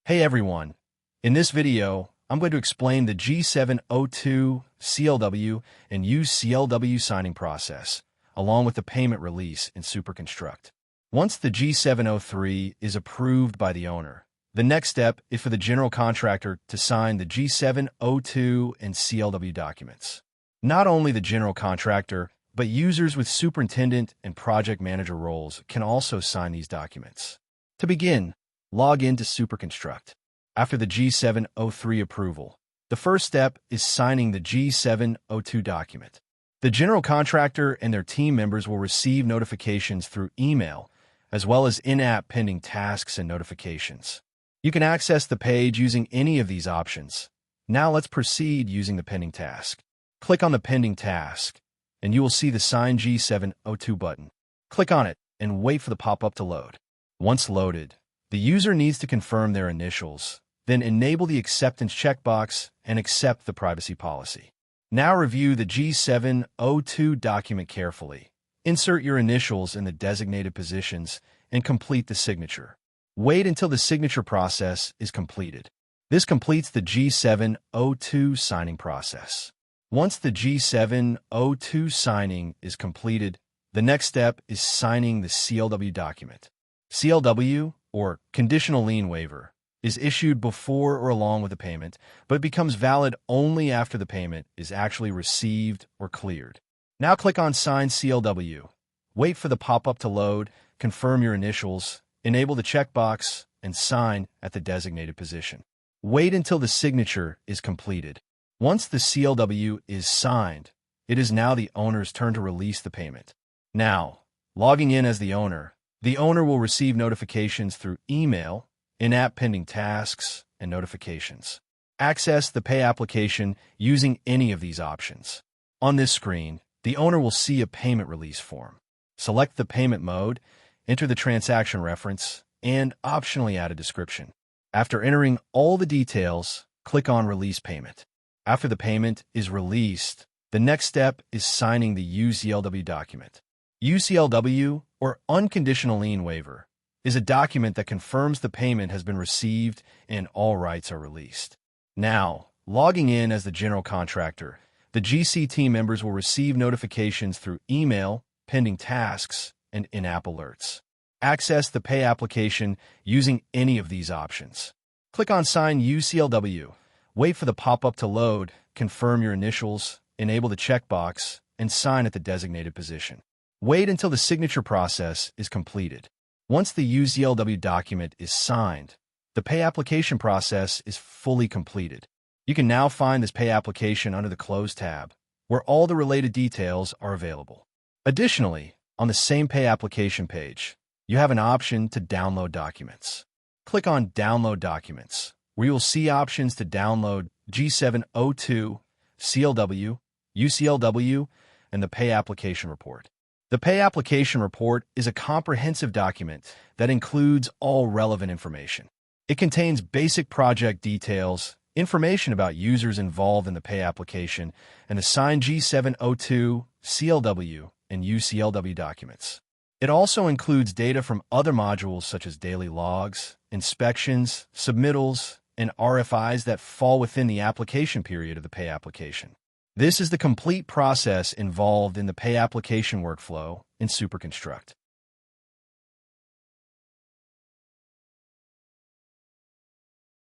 Hey everyone, in this video, I'm going to explain the G702 CLW and UCLW signing process, along with the payment release in SuperConstruct. Once the G703 is approved by the owner, the next step is for the general contractor to sign the G702 and CLW documents. Not only the general contractor, but users with superintendent and project manager roles can also sign these documents. To begin, log into SuperConstruct. After the G703 approval, the first step is signing the G702 document. The general contractor and their team members will receive notifications through email, as well as in-app pending tasks and notifications. You can access the page using any of these options. Now let's proceed using the pending task. Click on the pending task, and you will see the Sign G702 button. Click on it and wait for the pop-up to load. Once loaded, the user needs to confirm their initials, then enable the acceptance checkbox and accept the privacy policy. Now review the G702 document carefully. Insert your initials in the designated positions and complete the signature. Wait until the signature process is completed. This completes the G702 signing process. Once the G702 signing is completed, the next step is signing the CLW document. CLW, or Conditional Lien Waiver, is issued before or along with the payment, but it becomes valid only after the payment is actually received or cleared. Now click on Sign CLW. Wait for the pop-up to load, confirm your initials, enable the checkbox, and sign at the designated position. Wait until the signature is completed. Once the CLW is signed, it is now the owner's turn to release the payment. Now, logging in as the owner will receive notifications through email, in-app pending tasks, and notifications. Access the pay application using any of these options. On this screen, the owner will see a payment release form. Select the payment mode, enter the transaction reference, and optionally add a description. After entering all the details, click on Release Payment. After the payment is released, the next step is signing the UCLW document. UCLW, or Unconditional Lien Waiver, is a document that confirms the payment has been received and all rights are released. Now, logging in as the general contractor, the GC team members will receive notifications through email, pending tasks, and in-app alerts. Access the pay application using any of these options. Click on Sign UCLW. Wait for the pop-up to load, confirm your initials, enable the checkbox, and sign at the designated position. Wait until the signature process is completed. Once the UCLW document is signed, the pay application process is fully completed. You can now find this pay application under the Close tab, where all the related details are available. Additionally, on the same pay application page, you have an option to download documents. Click on Download Documents, where you will see options to download G702, CLW, UCLW, and the Pay Application Report. The Pay Application Report is a comprehensive document that includes all relevant information. It contains basic project details, information about users involved in the pay application, and the signed G702, CLW, and UCLW documents. It also includes data from other modules such as daily logs, inspections, submittals, and RFIs that fall within the application period of the pay application. This is the complete process involved in the pay application workflow in SuperConstruct.